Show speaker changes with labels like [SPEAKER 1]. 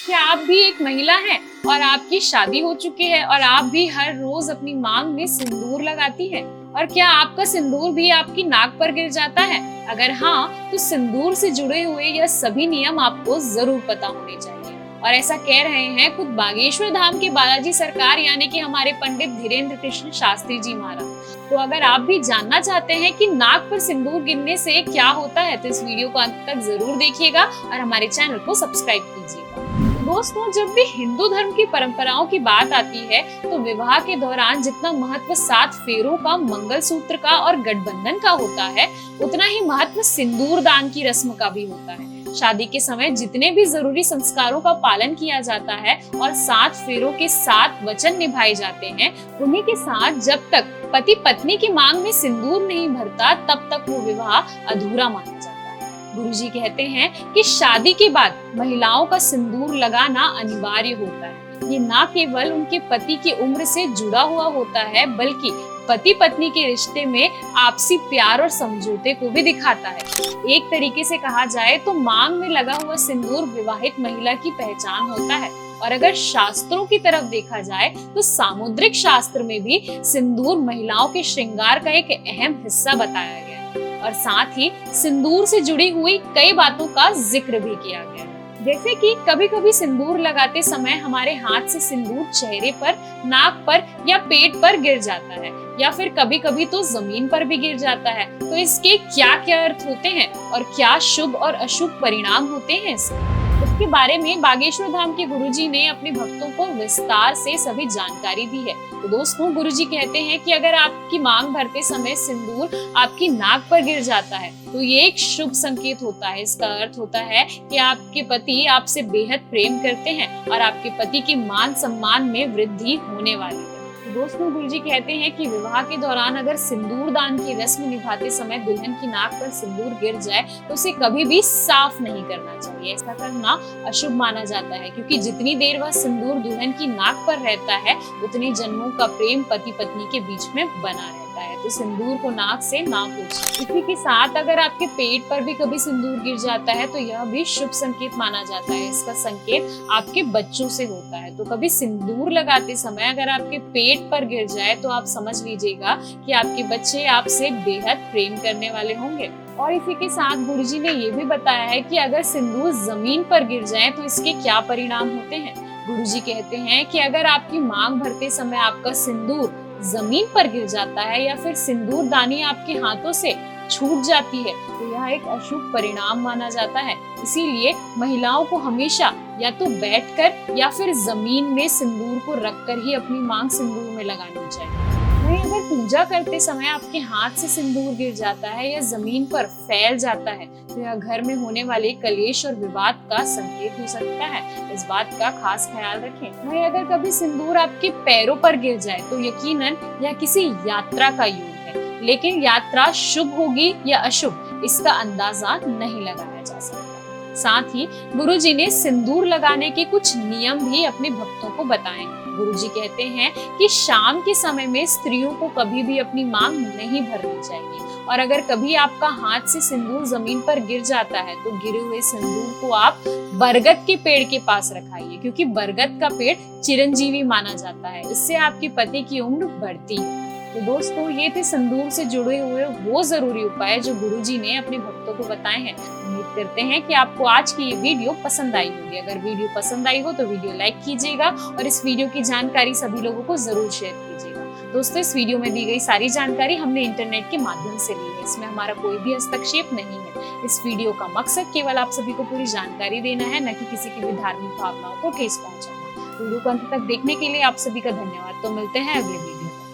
[SPEAKER 1] क्या आप भी एक महिला हैं और आपकी शादी हो चुकी है और आप भी हर रोज अपनी मांग में सिंदूर लगाती हैं? और क्या आपका सिंदूर भी आपकी नाक पर गिर जाता है? अगर हाँ, तो सिंदूर से जुड़े हुए यह सभी नियम आपको जरूर पता होने चाहिए। और ऐसा कह रहे हैं खुद बागेश्वर धाम के बालाजी सरकार यानी कि हमारे पंडित धीरेन्द्र कृष्ण शास्त्री जी महाराज। तो अगर आप भी जानना चाहते हैं कि नाक पर सिंदूर गिरने से क्या होता है, तो इस वीडियो को अंत तक जरूर देखिएगा और हमारे चैनल को सब्सक्राइब कीजिएगा। दोस्तों, जब भी हिंदू धर्म की परंपराओं की बात आती है तो विवाह के दौरान जितना महत्व 7 फेरों का, मंगलसूत्र का और गठबंधन का होता है, उतना ही महत्व सिंदूर दान की रस्म का भी होता है। शादी के समय जितने भी जरूरी संस्कारों का पालन किया जाता है और 7 फेरों के 7 वचन निभाए जाते हैं, उन्हीं के साथ जब तक पति पत्नी की मांग में सिंदूर नहीं भरता, तब तक वो विवाह अधूरा माना जाता है। गुरुजी कहते हैं कि शादी के बाद महिलाओं का सिंदूर लगाना अनिवार्य होता है। ये ना केवल उनके पति की उम्र से जुड़ा हुआ होता है, बल्कि पति पत्नी के रिश्ते में आपसी प्यार और समझौते को भी दिखाता है। एक तरीके से कहा जाए तो मांग में लगा हुआ सिंदूर विवाहित महिला की पहचान होता है। और अगर शास्त्रों की तरफ देखा जाए तो सामुद्रिक शास्त्र में भी सिंदूर महिलाओं के श्रृंगार का एक अहम हिस्सा बताया गया है और साथ ही सिंदूर से जुड़ी हुई कई बातों का जिक्र भी किया गया है। जैसे कि कभी कभी सिंदूर लगाते समय हमारे हाथ से सिंदूर चेहरे पर, नाक पर या पेट पर गिर जाता है, या फिर कभी कभी तो जमीन पर भी गिर जाता है। तो इसके क्या क्या अर्थ होते हैं और क्या शुभ और अशुभ परिणाम होते हैं इसके बारे में बागेश्वर धाम के गुरुजी ने अपने भक्तों को विस्तार से सभी जानकारी दी है। तो दोस्तों, गुरुजी कहते हैं कि अगर आपकी मांग भरते समय सिंदूर आपकी नाक पर गिर जाता है तो ये एक शुभ संकेत होता है। इसका अर्थ होता है कि आपके पति आपसे बेहद प्रेम करते हैं और आपके पति के मान सम्मान में वृद्धि होने वाली है। दोस्तों, गुरुजी कहते हैं कि विवाह के दौरान अगर सिंदूर दान की रस्म निभाते समय दुल्हन की नाक पर सिंदूर गिर जाए तो उसे कभी भी साफ नहीं करना चाहिए। ऐसा करना अशुभ माना जाता है, क्योंकि जितनी देर वह सिंदूर दुल्हन की नाक पर रहता है, उतने जन्मों का प्रेम पति पत्नी के बीच में बना रहता है। तो सिंदूर को नाक से ना पूछें। इसी के साथ अगर आपके पेट पर भी कभी सिंदूर गिर जाता है तो यह भी शुभ संकेत माना जाता है। इसका संकेत आपके बच्चों से होता है। तो कभी सिंदूर लगाते समय अगर आपके पेट पर गिर जाए तो आप समझ लीजिएगा कि आपके बच्चे आपसे बेहद प्रेम करने वाले होंगे। और इसी के साथ गुरुजी ने ये भी बताया है कि अगर सिंदूर जमीन पर गिर जाए तो इसके क्या परिणाम होते हैं। गुरुजी कहते हैं कि अगर आपकी मांग भरते समय आपका सिंदूर जमीन पर गिर जाता है या फिर सिंदूर दानी आपके हाथों से छूट जाती है तो यह एक अशुभ परिणाम माना जाता है। इसीलिए महिलाओं को हमेशा या तो बैठकर या फिर जमीन में सिंदूर को रखकर ही अपनी मांग सिंदूर में लगानी चाहिए। वहीं अगर पूजा करते समय आपके हाथ से सिंदूर गिर जाता है या जमीन पर फैल जाता है तो यह घर में होने वाले कलेश और विवाद का संकेत हो सकता है। इस बात का खास ख्याल रखें। वहीं अगर कभी सिंदूर आपके पैरों पर गिर जाए तो यकीनन यह किसी यात्रा का योग है, लेकिन यात्रा शुभ होगी या अशुभ इसका अंदाजा नहीं लगाया जा सकता। साथ ही गुरुजी ने सिंदूर लगाने के कुछ नियम भी अपने भक्तों को बताए हैं। गुरुजी कहते हैं कि शाम के समय में स्त्रियों को कभी भी अपनी मांग नहीं भरनी चाहिए और अगर कभी आपका हाथ से सिंदूर जमीन पर गिर जाता है तो गिरे हुए सिंदूर को आप बरगद के पेड़ के पास रखाइए, क्योंकि बरगद का पेड़ चिरंजीवी माना जाता है। इससे आपके पति की उम्र बढ़ती है। तो दोस्तों, ये थे सिंदूर से जुड़े हुए वो जरूरी उपाय जो गुरुजी ने अपने भक्तों को बताए हैं। उम्मीद करते हैं कि आपको आज की ये वीडियो पसंद आई होगी। अगर वीडियो पसंद आई हो तो वीडियो लाइक कीजिएगा और इस वीडियो की जानकारी सभी लोगों को जरूर शेयर कीजिएगा। दोस्तों, इस वीडियो में दी गई सारी जानकारी हमने इंटरनेट के माध्यम से ली है। इसमें हमारा कोई भी हस्तक्षेप नहीं है। इस वीडियो का मकसद केवल आप सभी को पूरी जानकारी देना है, न कि किसी की भी धार्मिक भावनाओं को ठेस पहुंचाना। वीडियो को अंत तक देखने के लिए आप सभी का धन्यवाद। तो मिलते हैं अगले वीडियो।